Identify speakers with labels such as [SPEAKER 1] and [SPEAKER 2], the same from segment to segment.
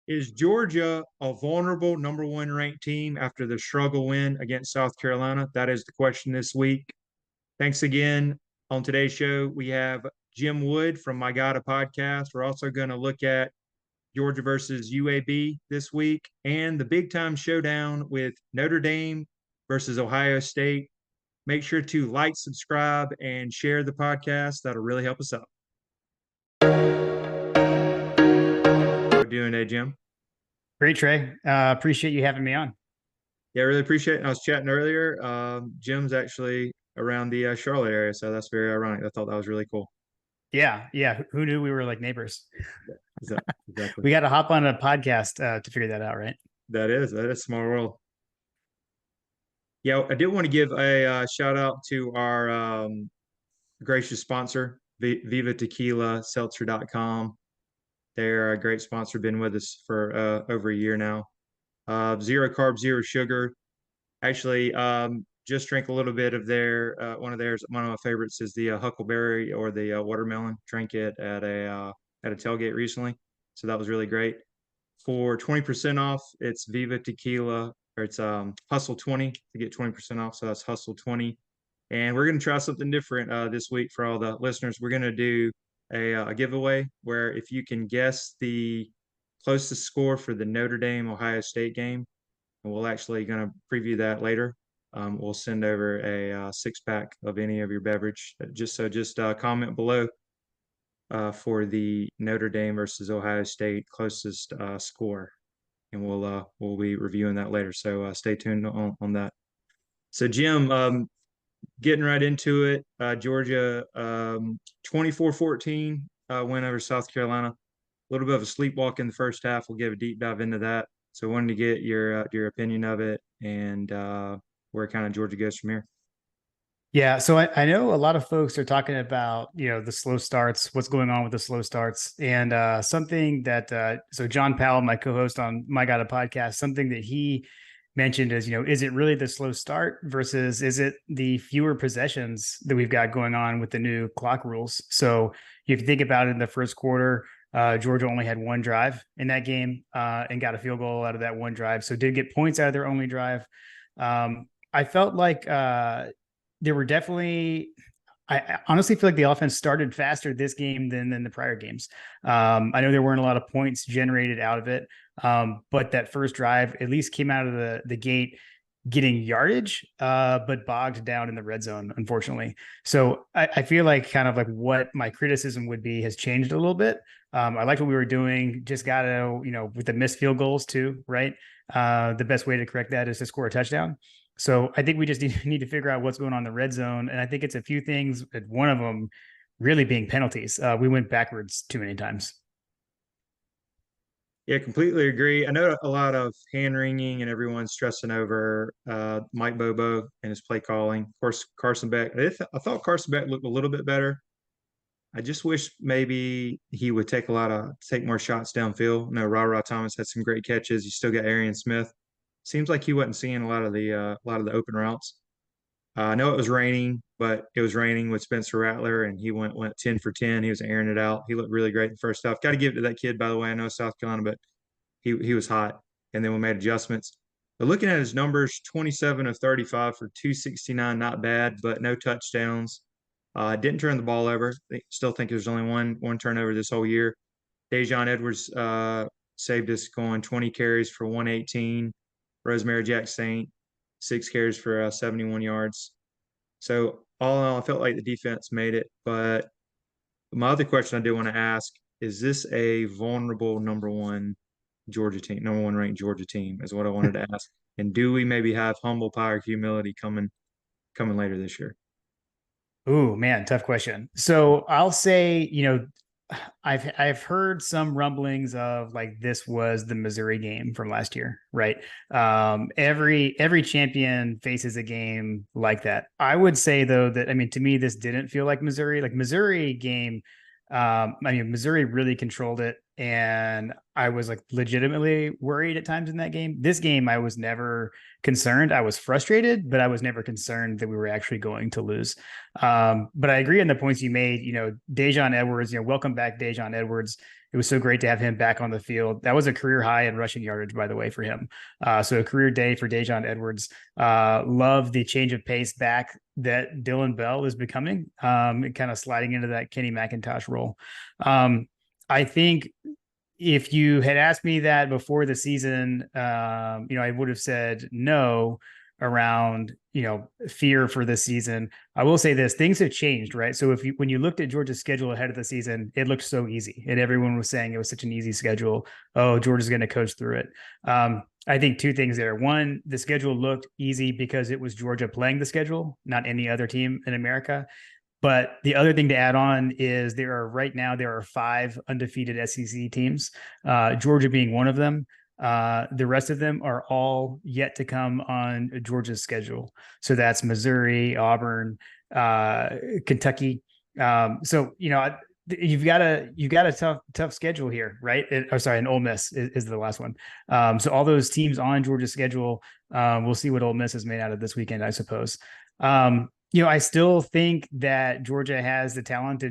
[SPEAKER 1] Is Georgia a vulnerable number one ranked team after the struggle win against South Carolina? That is the question this week. Thanks again. On today's show, we have Jim Wood from My God a Podcast. We're also going to look at Georgia versus UAB this week and the big time showdown with Notre Dame versus Ohio State. Make sure to like, subscribe, and share the podcast. That'll really help us out. How are you doing today, Jim?
[SPEAKER 2] Great, Trey. Appreciate you having me on.
[SPEAKER 1] Yeah, I really appreciate it. I was chatting earlier. Jim's actually around the Charlotte area, so that's very ironic. I thought that was really cool.
[SPEAKER 2] Yeah. Who knew we were like neighbors?
[SPEAKER 1] Exactly.
[SPEAKER 2] We got to hop on a podcast to figure that out, right?
[SPEAKER 1] That is small world. Yeah, I did want to give a shout out to our gracious sponsor, Viva Tequila Seltzer.com. They're a great sponsor, been with us for over a year now. Zero carb, zero sugar. Actually, just drank a little bit of their one of theirs. One of my favorites is the huckleberry or the watermelon. Drank it at a tailgate recently, so that was really great. For 20% off, it's Viva Tequila, or it's Hustle 20 to get 20% off. So that's Hustle 20. And we're going to try something different this week for all the listeners. We're going to do a giveaway where if you can guess the closest score for the Notre Dame Ohio State game, and we'll actually going to preview that later. We'll send over a six pack of any of your beverage. Just comment below for the Notre Dame versus Ohio State closest score, and we'll be reviewing that later. So stay tuned on that. So Jim, getting right into it, Georgia 24-14 win over South Carolina. A little bit of a sleepwalk in the first half. We'll give a deep dive into that. So I wanted to get your opinion of it and where kind of Georgia goes from here.
[SPEAKER 2] Yeah, so I know a lot of folks are talking about, the slow starts, what's going on with the slow starts. And something that, so John Powell, my co-host on My God a Podcast, something that he mentioned is, is it really the slow start versus is it the fewer possessions that we've got going on with the new clock rules? So if you think about it in the first quarter, Georgia only had one drive in that game and got a field goal out of that one drive. So did get points out of their only drive. I felt like there were definitely, I honestly feel like the offense started faster this game than the prior games. I know there weren't a lot of points generated out of it, but that first drive at least came out of the gate getting yardage, but bogged down in the red zone, unfortunately. So I feel like kind of like what my criticism would be has changed a little bit. I liked what we were doing, just got to, with the missed field goals too, right? The best way to correct that is to score a touchdown. So I think we just need to figure out what's going on in the red zone. And I think it's a few things, one of them really being penalties. We went backwards too many times.
[SPEAKER 1] Yeah, completely agree. I know a lot of hand wringing and everyone's stressing over Mike Bobo and his play calling. Of course, Carson Beck. I thought Carson Beck looked a little bit better. I just wish maybe he would take more shots downfield. No, Ra Thomas had some great catches. You still got Arian Smith. Seems like he wasn't seeing a lot of the open routes. I know it was raining, but it was raining with Spencer Rattler, and he went 10 for 10. He was airing it out. He looked really great in the first half. Got to give it to that kid, by the way. I know South Carolina, but he was hot. And then we made adjustments. But looking at his numbers, 27 of 35 for 269, not bad, but no touchdowns. Didn't turn the ball over. Still think there's only one turnover this whole year. Dejon Edwards saved us going 20 carries for 118. Rosemary Jack Saint, 6 carries for 71 yards. So all in all, I felt like the defense made it. But my other question I do want to ask is this a vulnerable number one ranked Georgia team is what I wanted to ask. And do we maybe have humble pie or humility coming later this year?
[SPEAKER 2] Ooh, man, tough question. So I'll say, I've heard some rumblings of like this was the Missouri game from last year, right? Every champion faces a game like that. I would say though that to me this didn't feel like Missouri. Like Missouri game, Missouri really controlled it. and I was like legitimately worried at times in that game. This game, I was never concerned. I was frustrated, but I was never concerned that we were actually going to lose. But I agree on the points you made. Dajon Edwards, welcome back, Dajon Edwards. It was so great to have him back on the field. That was a career high in rushing yardage, by the way, for him. So a career day for Dajon Edwards. Love the change of pace back that Dylan Bell is becoming, and kind of sliding into that Kenny McIntosh role. I think if you had asked me that before the season, I would have said no around, fear for this season. I will say this, things have changed, right? So when you looked at Georgia's schedule ahead of the season, it looked so easy and everyone was saying it was such an easy schedule. Oh, Georgia's going to coast through it. I think two things there. One, the schedule looked easy because it was Georgia playing the schedule, not any other team in America. But the other thing to add on is there are 5 undefeated SEC teams, Georgia being one of them. The rest of them are all yet to come on Georgia's schedule. So that's Missouri, Auburn, Kentucky. You've got a tough schedule here, right? And Ole Miss is the last one. So all those teams on Georgia's schedule, we'll see what Ole Miss is made out of this weekend, I suppose. I still think that Georgia has the talent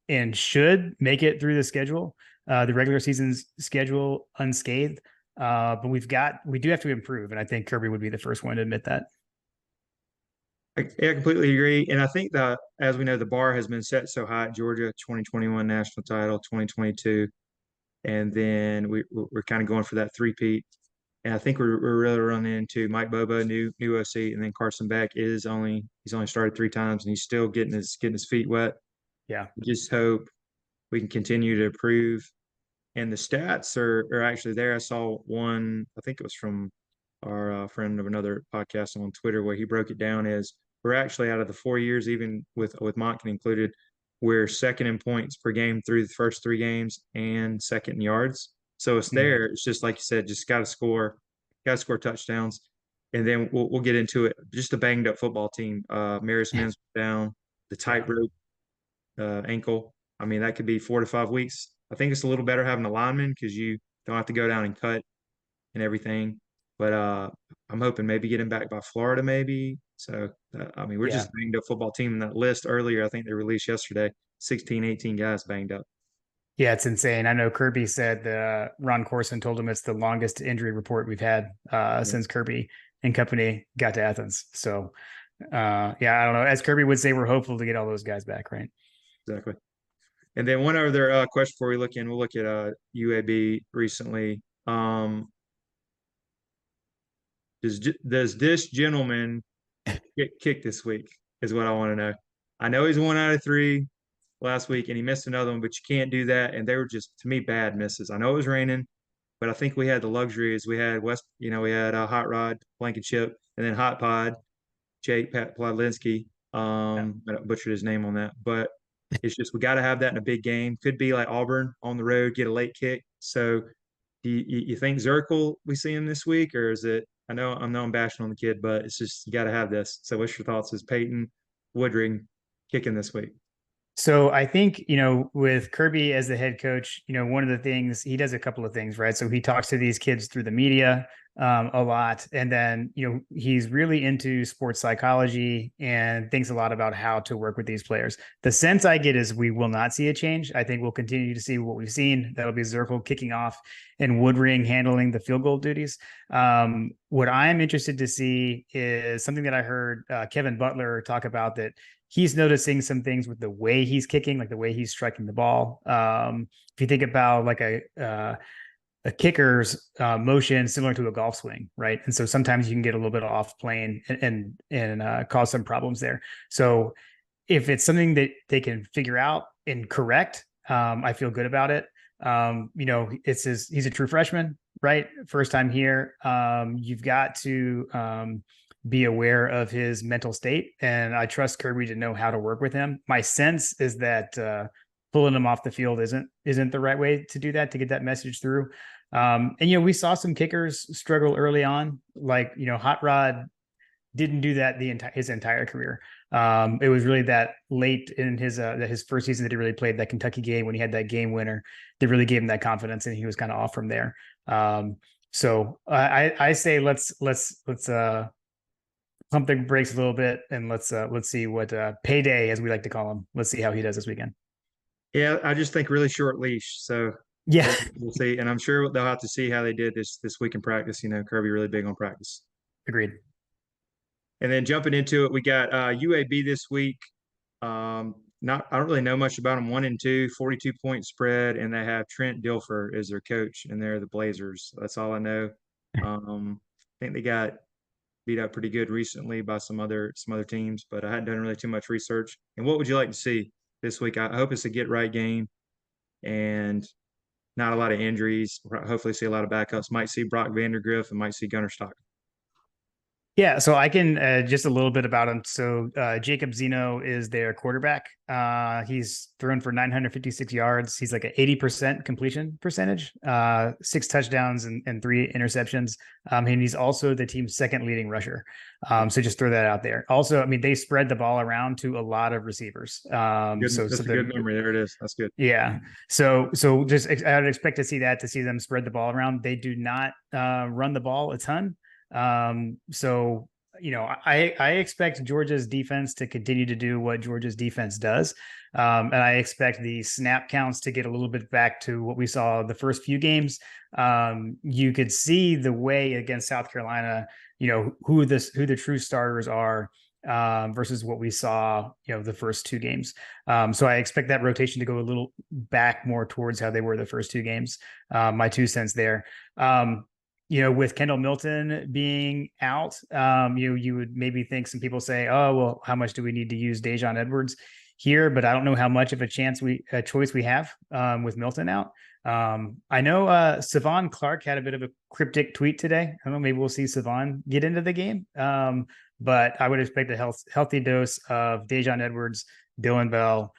[SPEAKER 2] and should make it through the schedule, the regular season's schedule unscathed. But we do have to improve. And I think Kirby would be the first one to admit that.
[SPEAKER 1] I completely agree. And I think that, as we know, the bar has been set so high at Georgia, 2021 national title, 2022. And then we're kind of going for that three-peat. And I think we're really running into Mike Bobo, new OC, and then Carson Beck he's only started 3 times and he's still getting his feet wet.
[SPEAKER 2] Yeah.
[SPEAKER 1] We just hope we can continue to improve. And the stats are actually there. I saw one, I think it was from our friend of another podcast on Twitter, where he broke it down as we're actually, out of the 4 years, even with Monken included, we're second in points per game through the first 3 games and second in yards. So it's there. It's just like you said, just got to score touchdowns. And then we'll get into it. Just a banged up football team. Marius Mims down, the tightrope ankle. I mean, that could be 4 to 5 weeks. I think it's a little better having a lineman because you don't have to go down and cut and everything. But I'm hoping maybe get him back by Florida, maybe. So, we're just a banged up football team. In that list earlier, I think they released yesterday, 16, 18 guys banged up.
[SPEAKER 2] Yeah, it's insane. I know Kirby said Ron Corson told him it's the longest injury report we've had since Kirby and company got to Athens. So, I don't know. As Kirby would say, we're hopeful to get all those guys back, right?
[SPEAKER 1] Exactly. And then one other question before we we'll look at UAB recently. Does this gentleman get kicked this week is what I want to know. I know he's 1 out of 3 last week and he missed another one, but you can't do that. And they were just, to me, bad misses. I know it was raining, but I think we had the luxury as we had we had Hot Rod, Blankenship, and then Hot Pod, Jake Podlinski. I butchered his name on that, but it's just we got to have that in a big game. Could be like Auburn on the road, get a late kick. So do you think Zirkle we see him this week, or is it? I know I'm bashing on the kid, but it's just you got to have this. So what's your thoughts? Is Peyton Woodring kicking this week?
[SPEAKER 2] So I think, with Kirby as the head coach, one of the things he does a couple of things, right? So he talks to these kids through the media a lot. And then, he's really into sports psychology and thinks a lot about how to work with these players. The sense I get is we will not see a change. I think we'll continue to see what we've seen. That'll be Zirkle kicking off and Woodring handling the field goal duties. What I am interested to see is something that I heard Kevin Butler talk about, that he's noticing some things with the way he's kicking, like the way he's striking the ball. If you think about like a kicker's motion similar to a golf swing, right? And so sometimes you can get a little bit off plane and cause some problems there. So if it's something that they can figure out and correct, I feel good about it. He's a true freshman, right? First time here. You've got to be aware of his mental state, and I trust Kirby to know how to work with him. My sense is that pulling him off the field isn't the right way to do that, to get that message through. We saw some kickers struggle early on, like Hot Rod didn't do that his entire career. It was really that late in his first season that he really played that Kentucky game when he had that game winner that really gave him that confidence, and he was kind of off from there. So I say let's pump the brakes a little bit and let's see what Payday, as we like to call him. Let's see how he does this weekend.
[SPEAKER 1] Yeah, I just think really short leash. So
[SPEAKER 2] Yeah,
[SPEAKER 1] we'll see, and I'm sure they'll have to see how they did this week in practice. You know, Kirby really big on practice.
[SPEAKER 2] agreed.
[SPEAKER 1] And then jumping into it, we got UAB this week. Not I don't really know much about them. 1-2, 42-point spread, and they have Trent Dilfer as their coach, and they're the Blazers. That's all I know. I think they got beat up pretty good recently by some other teams, but I hadn't done really too much research. And what would you like to see this week? I hope it's a get right game and not a lot of injuries. Hopefully, see a lot of backups. Might see Brock Vandergriff and might see Gunnar Stock.
[SPEAKER 2] Yeah, so I can just a little bit about him. So Jacob Zeno is their quarterback. He's thrown for 956 yards. He's like an 80% completion percentage, 6 touchdowns and 3 interceptions. And he's also the team's second leading rusher. So just throw that out there. Also, I mean, they spread the ball around to a lot of receivers.
[SPEAKER 1] That's a good memory. There it is. That's good.
[SPEAKER 2] Yeah. So just I would expect to see them spread the ball around. They do not run the ball a ton. So I expect Georgia's defense to continue to do what Georgia's defense does. And I expect the snap counts to get a little bit back to what we saw the first few games. You could see the way against South Carolina, who the true starters are versus what we saw, the first 2 games. So I expect that rotation to go a little back more towards how they were the first 2 games. My 2 cents there. With Kendall Milton being out, you would maybe think some people say, oh, well, how much do we need to use Dajon Edwards here? But I don't know how much of a choice we have with Milton out. I know Savon Clark had a bit of a cryptic tweet today. I don't know, maybe we'll see Savon get into the game. But I would expect a healthy dose of Dajon Edwards, Dylan Bell,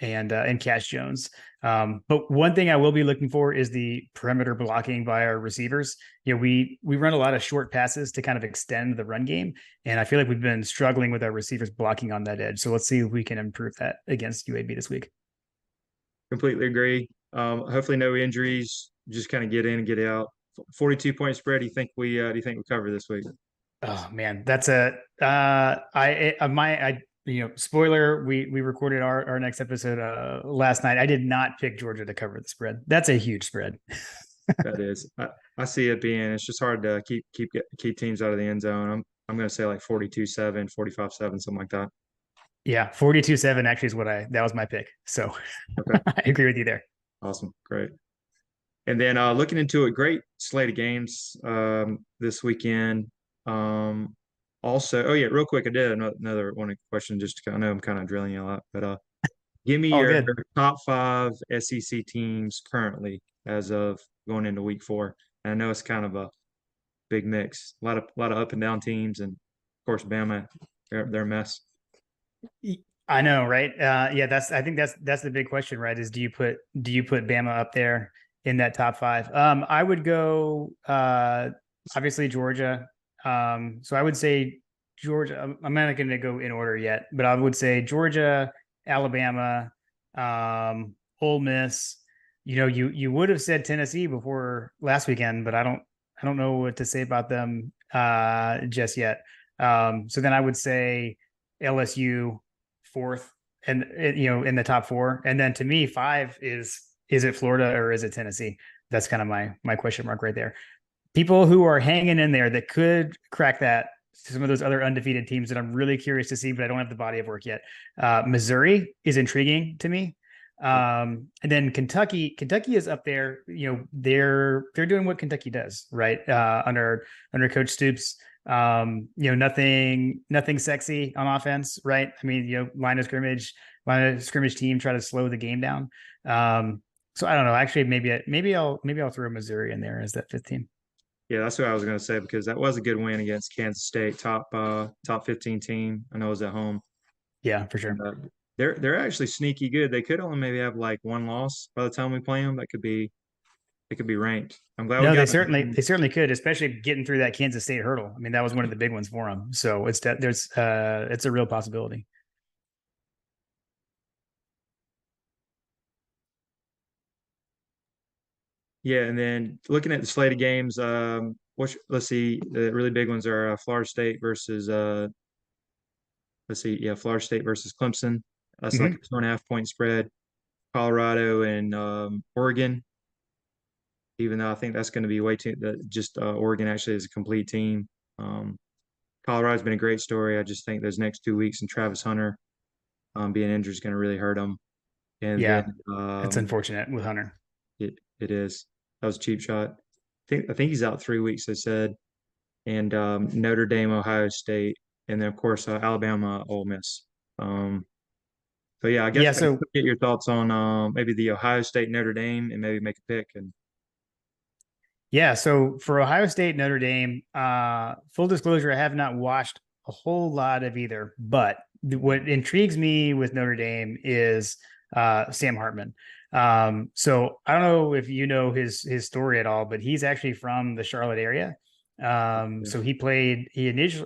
[SPEAKER 2] and Cash Jones. But one thing I will be looking for is the perimeter blocking by our receivers. We run a lot of short passes to kind of extend the run game, and I feel like we've been struggling with our receivers blocking on that edge. So let's see if we can improve that against UAB this week.
[SPEAKER 1] Completely agree. Hopefully, no injuries. Just kind of get in and get out. 42-point spread. Do you think we cover this week?
[SPEAKER 2] Oh man, that's spoiler, we recorded our next episode last night. I did not pick Georgia to cover the spread. That's a huge spread.
[SPEAKER 1] That is. I see it being. It's just hard to keep teams out of the end zone. I'm going to say like 42-7, 45-7, something like that.
[SPEAKER 2] Yeah, 42-7 actually is that was my pick. So
[SPEAKER 1] Okay.
[SPEAKER 2] I agree with you there.
[SPEAKER 1] Awesome. Great. And then looking into a great slate of games this weekend. Also, oh yeah, real quick, I did another one question. Just I know I'm kind of drilling you a lot, but give me
[SPEAKER 2] All
[SPEAKER 1] your
[SPEAKER 2] good.
[SPEAKER 1] top 5 SEC teams currently as of going into week 4. And I know it's kind of a big mix, a lot of up and down teams, and of course Bama, they're a mess.
[SPEAKER 2] I know, right? Yeah, I think that's the big question, right? Is do you put Bama up there in that top 5? I would go obviously Georgia. So I would say Georgia. I'm not going to go in order yet, but I would say Georgia, Alabama, Ole Miss. You would have said Tennessee before last weekend, but I don't know what to say about them just yet. So then I would say LSU 4th, and in the top 4, and then to me 5 is it Florida or is it Tennessee? That's kind of my question mark right there. People who are hanging in there that could crack that, some of those other undefeated teams that I'm really curious to see, but I don't have the body of work yet. Missouri is intriguing to me. And then Kentucky is up there. They're doing what Kentucky does, right? Under Coach Stoops. Nothing sexy on offense, right? I mean, line of scrimmage team try to slow the game down. So I don't know. Actually, maybe I'll throw Missouri in there as that 5th team.
[SPEAKER 1] Yeah, that's what I was going to say because that was a good win against Kansas State, top 15 team. I know it was at home.
[SPEAKER 2] Yeah, for sure.
[SPEAKER 1] And, they're actually sneaky good. They could only maybe have like one loss by the time we play them. That could be They could be ranked. I'm glad we
[SPEAKER 2] No,
[SPEAKER 1] got.
[SPEAKER 2] they certainly could, especially getting through that Kansas State hurdle. I mean, that was one of the big ones for them. So it's a real possibility.
[SPEAKER 1] Yeah, and then looking at the slate of games, let's see, the really big ones are Florida State versus let's see, yeah, Florida State versus Clemson. That's like
[SPEAKER 2] Mm-hmm.
[SPEAKER 1] a 2.5 point spread. Colorado and Oregon, even though I think that's going to be way too. Just Oregon actually is a complete team. Um, Colorado's been a great story. I just think those next 2 weeks and Travis Hunter being injured is going to really hurt them. And then
[SPEAKER 2] Yeah, it's unfortunate with Hunter.
[SPEAKER 1] it is. That was a cheap shot. I think he's out 3 weeks. They said, and Notre Dame, Ohio State, and then of course Alabama, Ole Miss. Um, so yeah, I guess
[SPEAKER 2] Yeah,
[SPEAKER 1] I could
[SPEAKER 2] so
[SPEAKER 1] get your thoughts on maybe the Ohio State Notre Dame, and maybe make a pick. And
[SPEAKER 2] yeah, so for Ohio State, Notre Dame, full disclosure, I have not watched a whole lot of either, but what intrigues me with Notre Dame is Sam Hartman. So I don't know if you know his story at all, but he's actually from the Charlotte area.
[SPEAKER 1] yeah,
[SPEAKER 2] So he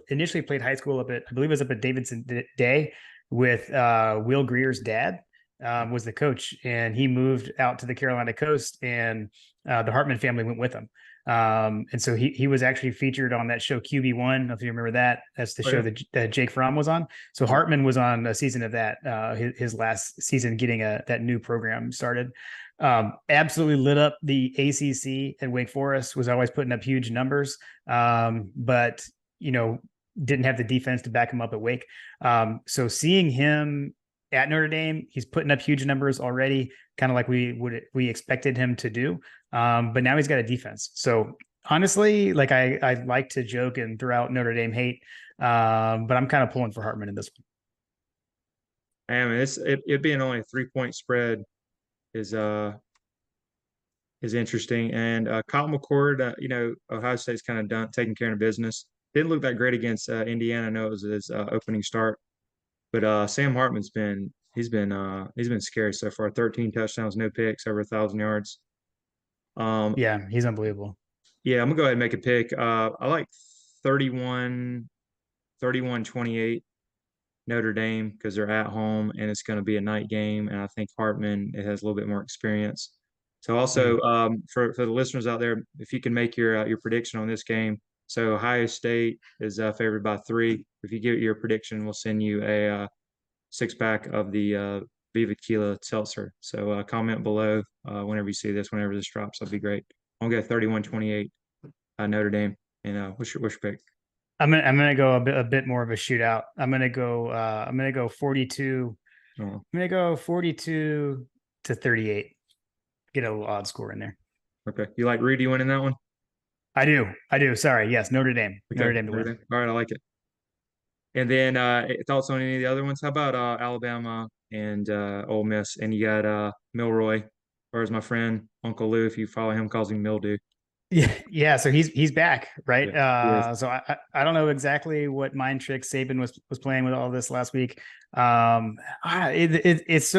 [SPEAKER 2] initially played high school up at, I believe it was up at Davidson Day with Will Greer's dad. Was the coach, and he moved out to the Carolina coast, and the Hartman family went with him. And so he was actually featured on that show QB1. If you remember that, that's the
[SPEAKER 1] oh,
[SPEAKER 2] show
[SPEAKER 1] yeah.
[SPEAKER 2] that Jake Fromm was on. So
[SPEAKER 1] Yeah.
[SPEAKER 2] Hartman was on a season of that, his last season, getting that new program started. Absolutely lit up the ACC at Wake Forest. Was always putting up huge numbers, but didn't have the defense to back him up at Wake. So seeing him at Notre Dame, he's putting up huge numbers already, kind of like we expected him to do. But now he's got a defense. So honestly, like I like to joke and throw out Notre Dame hate, but I'm kind of pulling for Hartman in this one.
[SPEAKER 1] I mean, it being only a 3 point spread is uh is interesting. And Kyle McCord, Ohio State's kind of done taking care of business. Didn't look that great against Indiana. I know it was his opening start, but Sam Hartman's been scary so far. 13 touchdowns, no picks, over 1,000 yards. Um,
[SPEAKER 2] Yeah, he's unbelievable.
[SPEAKER 1] yeah, I'm gonna go ahead and make a pick. I like 31, 31-28 Notre Dame because they're at home and it's going to be a night game. And I think Hartman it has a little bit more experience. So also
[SPEAKER 2] Mm.
[SPEAKER 1] for the listeners out there, if you can make your prediction on this game. So Ohio State is favored by 3. If you give your prediction, we'll send you a 6 pack of the Viva Tequila Seltzer. So comment below whenever you see this, whenever this drops. That'd be great. I'll go 31-28 Notre Dame. And what's your pick?
[SPEAKER 2] I'm gonna go a bit more of a shootout. I'm gonna go 42.
[SPEAKER 1] Oh,
[SPEAKER 2] I'm gonna go 42 to 38. Get a little odd score in there.
[SPEAKER 1] okay. You like Rudy winning that one?
[SPEAKER 2] I do. I do. Sorry. Yes, Notre Dame.
[SPEAKER 1] Okay.
[SPEAKER 2] Notre Dame to win.
[SPEAKER 1] All right. I like it. And then thoughts on any of the other ones? How about Alabama and Ole Miss? And you got Milroy, or as my friend Uncle Lou, if you follow him, calls him Mildew.
[SPEAKER 2] Yeah, yeah. So he's back, right?
[SPEAKER 1] Yeah, he is.
[SPEAKER 2] So I don't know exactly what mind trick Saban was playing with all this last week. It's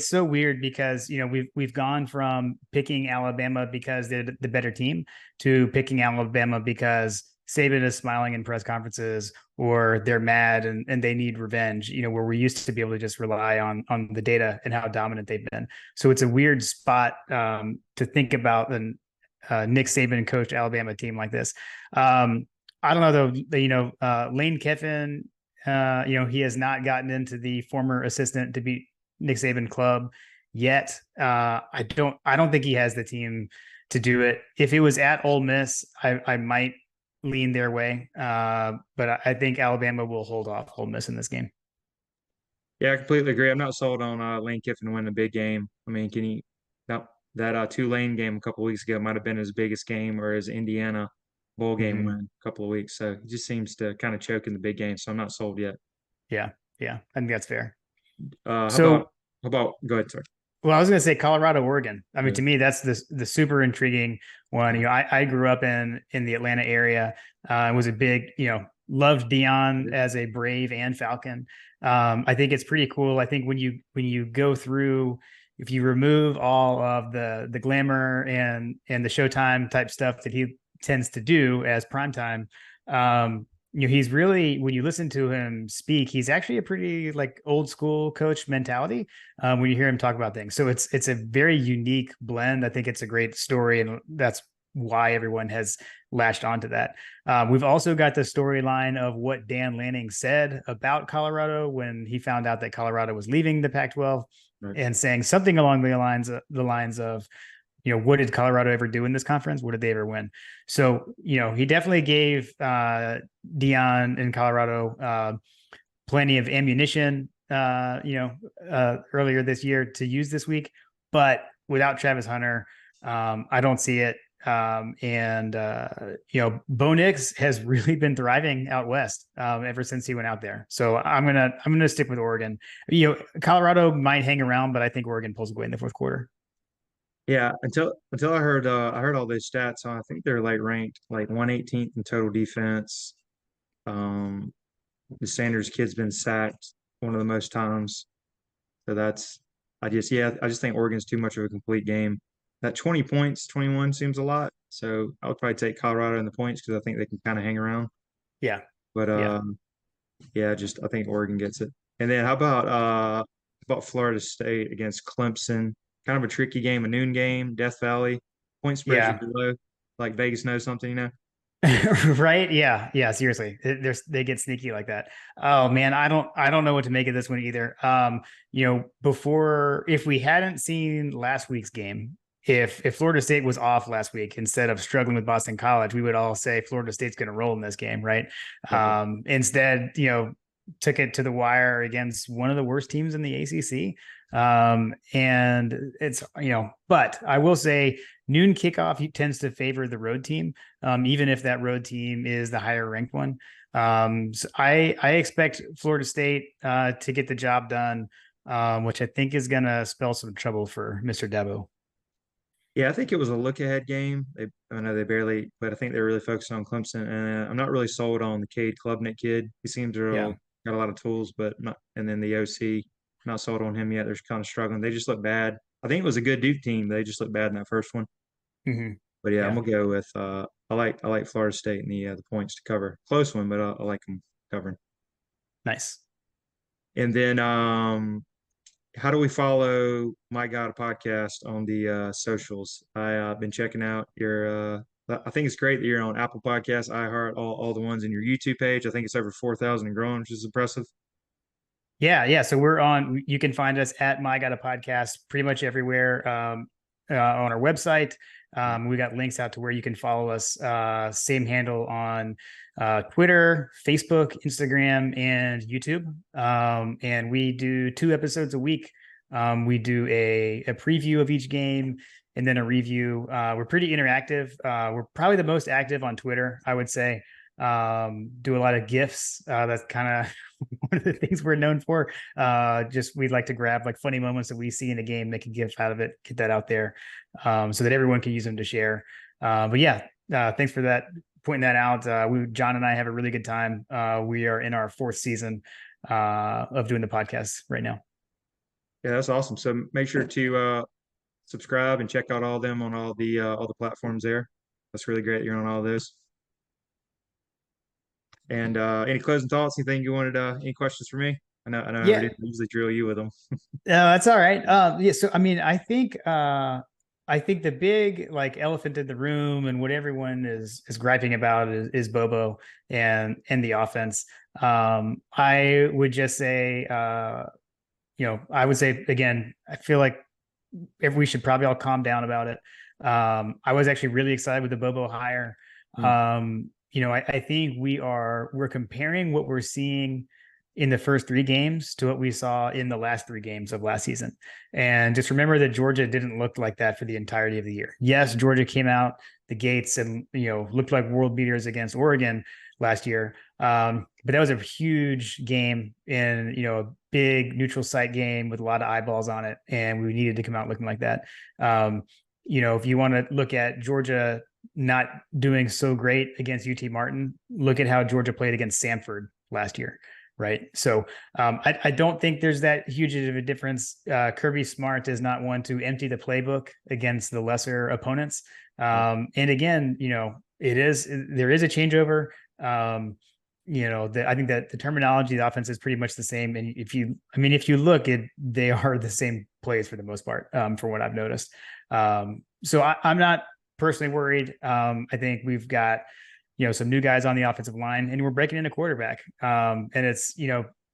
[SPEAKER 2] so weird because we've gone from picking Alabama because they're the better team to picking Alabama because Saban is smiling in press conferences or they're mad and they need revenge. Where we used to be able to just rely on the data and how dominant they've been. So it's a weird spot to think about and Nick Saban coached Alabama team like this. I don't know though. Lane Kiffin, he has not gotten into the former assistant to beat Nick Saban club yet. I don't think he has the team to do it. If it was at Ole Miss, I might lean their way, but I think Alabama will hold off Ole Miss in this game.
[SPEAKER 1] Yeah, I completely agree. I'm not sold on Lane Kiffin winning a big game. I mean, that Tulane game a couple of weeks ago might have been his biggest game, or his Indiana bowl game
[SPEAKER 2] Mm-hmm.
[SPEAKER 1] win a couple of weeks. So he just seems to kind of choke in the big game. So I'm not sold yet.
[SPEAKER 2] Yeah, yeah, I think that's fair.
[SPEAKER 1] Uh, how about
[SPEAKER 2] So
[SPEAKER 1] how about go ahead, sir.
[SPEAKER 2] Well, I was going to say Colorado, Oregon. I mean,
[SPEAKER 1] Yeah.
[SPEAKER 2] to me, that's the super intriguing one. I grew up in the Atlanta area. Was a big, loved Dion as a Brave and Falcon. I think it's pretty cool. I think when you go through if you remove all of the glamour and the Showtime type stuff that he tends to do as primetime, he's really, when you listen to him speak, he's actually a pretty like old school coach mentality when you hear him talk about things. So it's a very unique blend. I think it's a great story, and that's why everyone has latched onto that. We've also got the storyline of what Dan Lanning said about Colorado when he found out that Colorado was leaving the Pac-12,
[SPEAKER 1] Right.
[SPEAKER 2] and saying something along the lines of, what did Colorado ever do in this conference? What did they ever win? So, he definitely gave Dion in Colorado plenty of ammunition, earlier this year to use this week, but without Travis Hunter, I don't see it. Bo Nix has really been thriving out west ever since he went out there. So I'm gonna stick with Oregon. Colorado might hang around, but I think Oregon pulls away in the fourth quarter.
[SPEAKER 1] Yeah, until I heard all those stats. I think they're like ranked like 118th in total defense. Um, the Sanders kid's been sacked one of the most times. So I just think Oregon's too much of a complete game. That 20 points, 21 seems a lot. So I would probably take Colorado in the points because I think they can kind of hang around.
[SPEAKER 2] Yeah,
[SPEAKER 1] But
[SPEAKER 2] yeah.
[SPEAKER 1] yeah, just I think Oregon gets it. And then how about Florida State against Clemson? Kind of a tricky game, a noon game, Death Valley. Point spreads are
[SPEAKER 2] Yeah.
[SPEAKER 1] below. Like Vegas knows something.
[SPEAKER 2] Right. Yeah. Yeah. Seriously. They get sneaky like that. Oh man. I don't know what to make of this one either. Before, if we hadn't seen last week's game, if Florida State was off last week instead of struggling with Boston College, we would all say Florida State's going to roll in this game. Right.
[SPEAKER 1] Right.
[SPEAKER 2] Instead, took it to the wire against one of the worst teams in the ACC. And it's, but I will say noon kickoff tends to favor the road team, even if that road team is the higher ranked one. So I expect Florida State to get the job done, which I think is going to spell some trouble for Mr. Dabo.
[SPEAKER 1] Yeah, I think it was a look ahead game. I know they barely, but I think they're really focused on Clemson. And I'm not really sold on the Cade Klubnik kid. He seems
[SPEAKER 2] Yeah.
[SPEAKER 1] real, got a lot of tools, but not. And then the OC, not sold on him yet. They're kind of struggling. They just look bad. I think it was a good Duke team. They just looked bad in that first one.
[SPEAKER 2] Mm-hmm.
[SPEAKER 1] But yeah, I'm
[SPEAKER 2] Yeah.
[SPEAKER 1] gonna go with I like Florida State and the points to cover. Close one, but I like them covering.
[SPEAKER 2] Nice.
[SPEAKER 1] And then how do we follow My God podcast on the socials? I've been checking out your. I think it's great that you're on Apple Podcasts, iHeart, all the ones in your YouTube page. I think it's over 4,000 and growing, which is impressive.
[SPEAKER 2] Yeah, yeah. So we're on. You can find us at My Got a Podcast pretty much everywhere, on our website. We got links out to where you can follow us. Same handle on Twitter, Facebook, Instagram, and YouTube. And we do 2 episodes a week. We do a preview of each game and then a review. We're pretty interactive. We're probably the most active on Twitter, I would say. Do a lot of GIFs. That's kind of one of the things we're known for. Just we'd like to grab like funny moments that we see in a game, make a GIF out of it, get that out there, so that everyone can use them to share. But yeah, thanks for that, pointing that out. John and I have a really good time. We are in our 4th season of doing the podcast right now.
[SPEAKER 1] Yeah, that's awesome. So make sure to subscribe and check out all of them on all the platforms there. That's really great. You're on all those. And any closing thoughts? Anything you wanted? Any questions for me? I know I
[SPEAKER 2] Yeah,
[SPEAKER 1] didn't usually drill you with them.
[SPEAKER 2] that's all right. Yeah, so I mean, I think the big like elephant in the room and what everyone is griping about is Bobo and the offense. I would just say, I would say again, I feel like if we should probably all calm down about it. I was actually really excited with the Bobo hire.
[SPEAKER 1] Hmm.
[SPEAKER 2] I think we're comparing what we're seeing in the first 3 games to what we saw in the last 3 games of last season. And just remember that Georgia didn't look like that for the entirety of the year. Yes, Georgia came out the gates and, looked like world beaters against Oregon last year. But that was a huge game in, a big neutral site game with a lot of eyeballs on it. And we needed to come out looking like that. If you want to look at Georgia not doing so great against UT Martin, look at how Georgia played against Samford last year. right? So I don't think there's that huge of a difference. Kirby Smart is not one to empty the playbook against the lesser opponents. And again, there is a changeover. I think that the terminology, the offense is pretty much the same. And if you look, they are the same plays for the most part, from what I've noticed. So I'm not personally worried. I think we've got, some new guys on the offensive line, and we're breaking in a quarterback. And it's,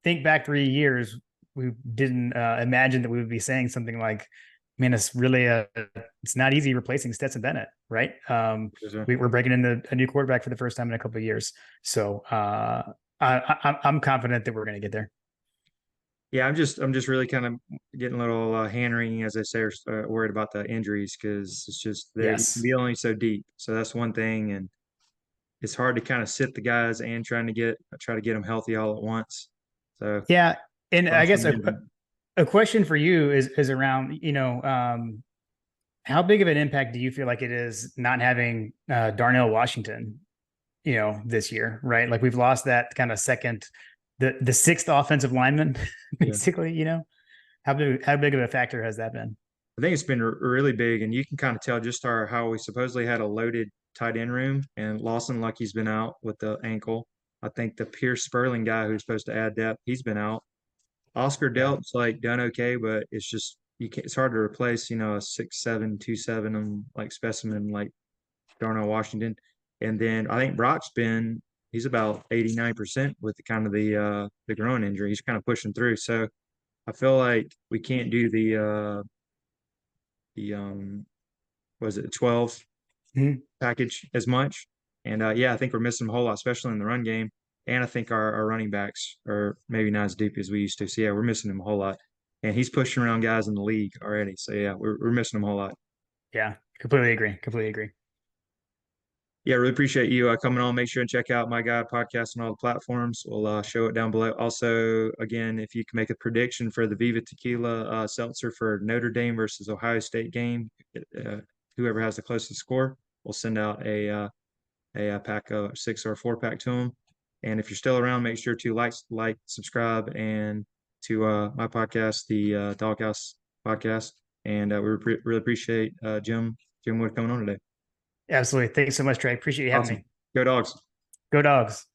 [SPEAKER 2] think back 3 years, we didn't imagine that we would be saying something like, man, it's not easy replacing Stetson Bennett, right? We're breaking in a new quarterback for the first time in a couple of years. So I'm confident that we're going to get there.
[SPEAKER 1] Yeah, I'm just really kind of getting a little hand wringing, as I say, or worried about the injuries because it's just they can
[SPEAKER 2] Yes.
[SPEAKER 1] be only so deep. So that's one thing, and it's hard to kind of sit the guys and try to get them healthy all at once. So
[SPEAKER 2] Yeah. And I guess
[SPEAKER 1] function,
[SPEAKER 2] a question for you is around, how big of an impact do you feel like it is not having Darnell Washington, this year, right? Like we've lost that kind of the sixth offensive lineman, basically, how big of a factor has that been?
[SPEAKER 1] I think it's been really big, and you can kind of tell just how we supposedly had a loaded tight end room, and Lawson Lucky's been out with the ankle. I think the Pierce Sperling guy who's supposed to add depth, he's been out. Oscar
[SPEAKER 2] Yeah.
[SPEAKER 1] Delp's like done okay, but it's just it's hard to replace, a 6'7", 2'7" like specimen like Darnell Washington. And then I think he's about 89% with the groin injury. He's kind of pushing through. So I feel like we can't do the was it 12
[SPEAKER 2] Mhm.
[SPEAKER 1] package as much. And yeah, I think we're missing a whole lot, especially in the run game. And I think our running backs are maybe not as deep as we used to. So yeah, we're missing him a whole lot. And he's pushing around guys in the league already. So yeah, we're missing him a whole lot.
[SPEAKER 2] Yeah. Completely agree. Completely agree.
[SPEAKER 1] Yeah, really appreciate you coming on. Make sure and check out My God Podcast on all the platforms. We'll show it down below. Also, again, if you can make a prediction for the Viva Tequila Seltzer for Notre Dame versus Ohio State game, uh, whoever has the closest score, we'll send out a pack of 6 or 4 pack to them. And if you're still around, make sure to like, subscribe, and to my podcast, the Dawg House Podcast. And really appreciate Jim Wood coming on today.
[SPEAKER 2] Absolutely. Thanks so much, Trey. Appreciate you having
[SPEAKER 1] Awesome.
[SPEAKER 2] me.
[SPEAKER 1] Go Dogs.
[SPEAKER 2] Go Dogs.